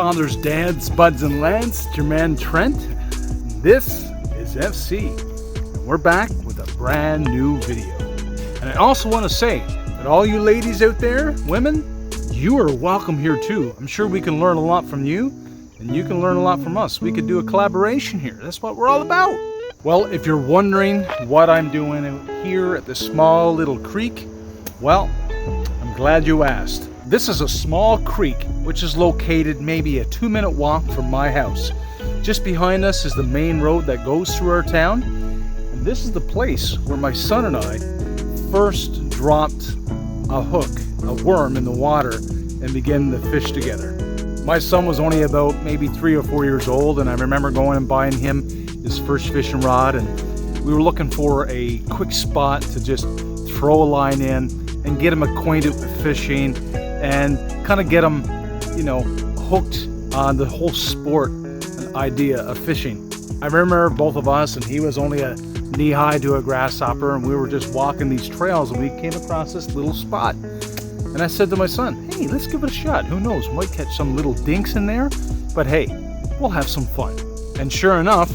fathers, dads, buds, and lads. It's your man Trent. This is FC, and we're back with a brand new video. And I also want to say that all you ladies out there, women, you are welcome here too. I'm sure we can learn a lot from you, and you can learn a lot from us. We could do a collaboration here. That's what we're all about. Well, if you're wondering what I'm doing out here at this small little creek, well, I'm glad you asked. This is a small creek which is located maybe a 2-minute walk from my house. Just behind us is the main road that goes through our town, and this is the place where my son and I first dropped a hook, a worm in the water, and began to fish together. My son was only about maybe 3 or 4 years old, and I remember going and buying him his first fishing rod, and we were looking for a quick spot to just throw a line in and get him acquainted with fishing and kind of get him, hooked on the whole sport and idea of fishing. I remember both of us, and he was only a knee-high to a grasshopper, and we were just walking these trails, and we came across this little spot. And I said to my son, hey, let's give it a shot. Who knows, we might catch some little dinks in there, but hey, we'll have some fun. And sure enough,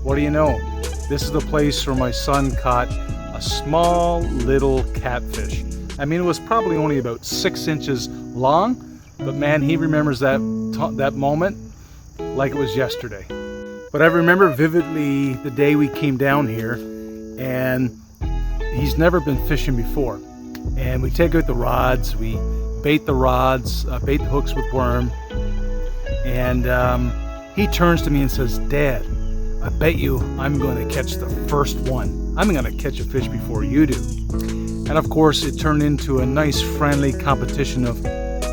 what do you know? This is the place where my son caught a small little catfish. I mean, it was probably only about 6 inches long, but man, he remembers that moment like it was yesterday. But I remember vividly the day we came down here, and he's never been fishing before. And we take out the rods, we bait the rods, bait the hooks with worm, and he turns to me and says, Dad, I bet you I'm going to catch the first one. I'm going to catch a fish before you do. And of course, it turned into a nice friendly competition of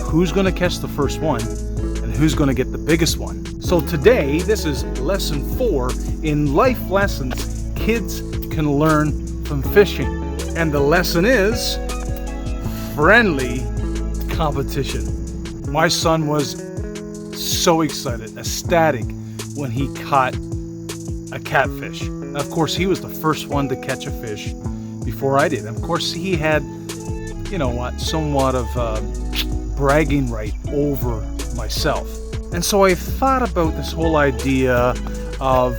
who's going to catch the first one and who's going to get the biggest one. So today, this is lesson 4 in life lessons kids can learn from fishing. And the lesson is friendly competition. My son was so excited, ecstatic, when he caught a catfish. Of course, he was the first one to catch a fish before I did. Of course, he had, somewhat of bragging right over myself. And so I thought about this whole idea of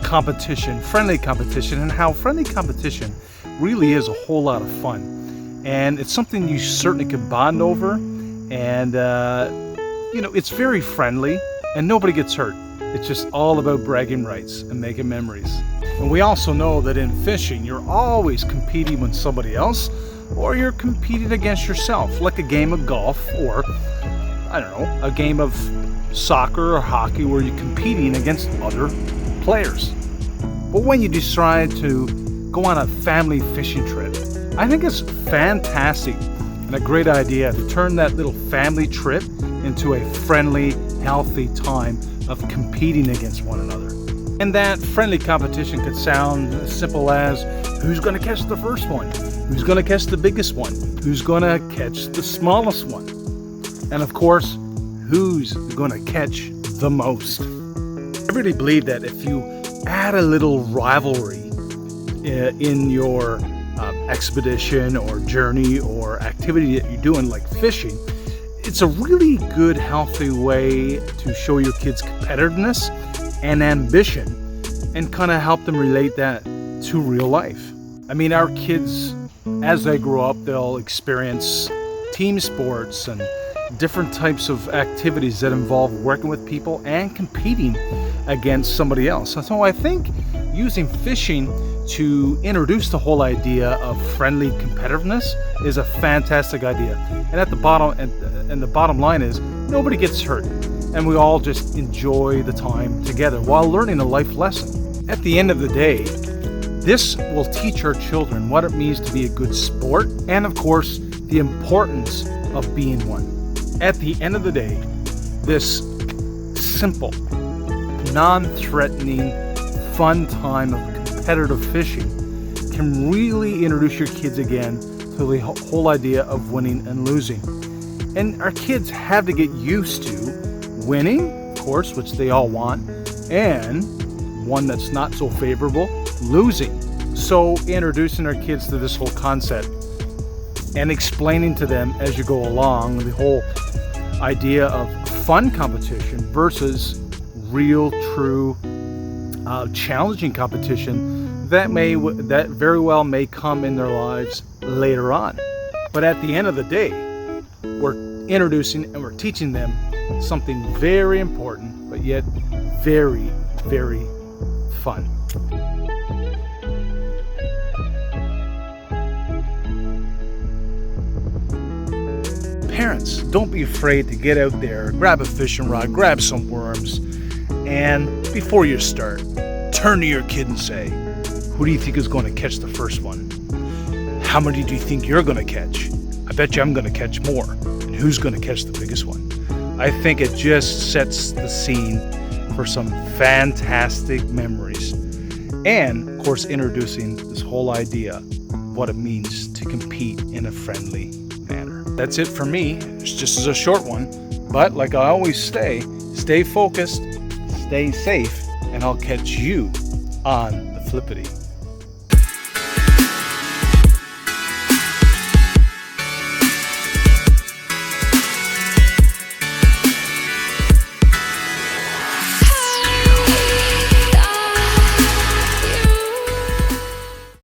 competition, friendly competition, and how friendly competition really is a whole lot of fun. And it's something you certainly can bond over. And, it's very friendly and nobody gets hurt. It's just all about bragging rights and making memories. And we also know that in fishing, you're always competing with somebody else, or you're competing against yourself, like a game of golf, or, a game of soccer or hockey where you're competing against other players. But when you decide to go on a family fishing trip, I think it's fantastic and a great idea to turn that little family trip into a friendly, healthy time of competing against one another. And that friendly competition could sound as simple as who's going to catch the first one, who's going to catch the biggest one, who's going to catch the smallest one, and of course, who's going to catch the most. I really believe that if you add a little rivalry in your expedition or journey or activity that you're doing, like fishing, it's a really good, healthy way to show your kids competitiveness and ambition and kind of help them relate that to real life. I mean, our kids, as they grow up, they'll experience team sports and different types of activities that involve working with people and competing against somebody else. And so I think using fishing to introduce the whole idea of friendly competitiveness is a fantastic idea. And at the bottom line is nobody gets hurt, and we all just enjoy the time together while learning a life lesson. At the end of the day, this will teach our children what it means to be a good sport, and of course, the importance of being one. At the end of the day, this simple, non-threatening, fun time of competitive fishing can really introduce your kids again to the whole idea of winning and losing. And our kids have to get used to winning, of course, which they all want, and one that's not so favorable, losing. So introducing our kids to this whole concept and explaining to them as you go along the whole idea of fun competition versus real, true, challenging competition that very well may come in their lives later on. But at the end of the day, we're introducing and we're teaching them something very important, but yet very, very fun. Parents, don't be afraid to get out there, grab a fishing rod, grab some worms, and before you start, turn to your kid and say, who do you think is going to catch the first one? How many do you think you're going to catch? I bet you I'm going to catch more. And who's going to catch the biggest one? I think it just sets the scene for some fantastic memories. And, of course, introducing this whole idea of what it means to compete in a friendly manner. That's it for me. It's just a short one. But like I always say, stay focused, stay safe, and I'll catch you on the flippity.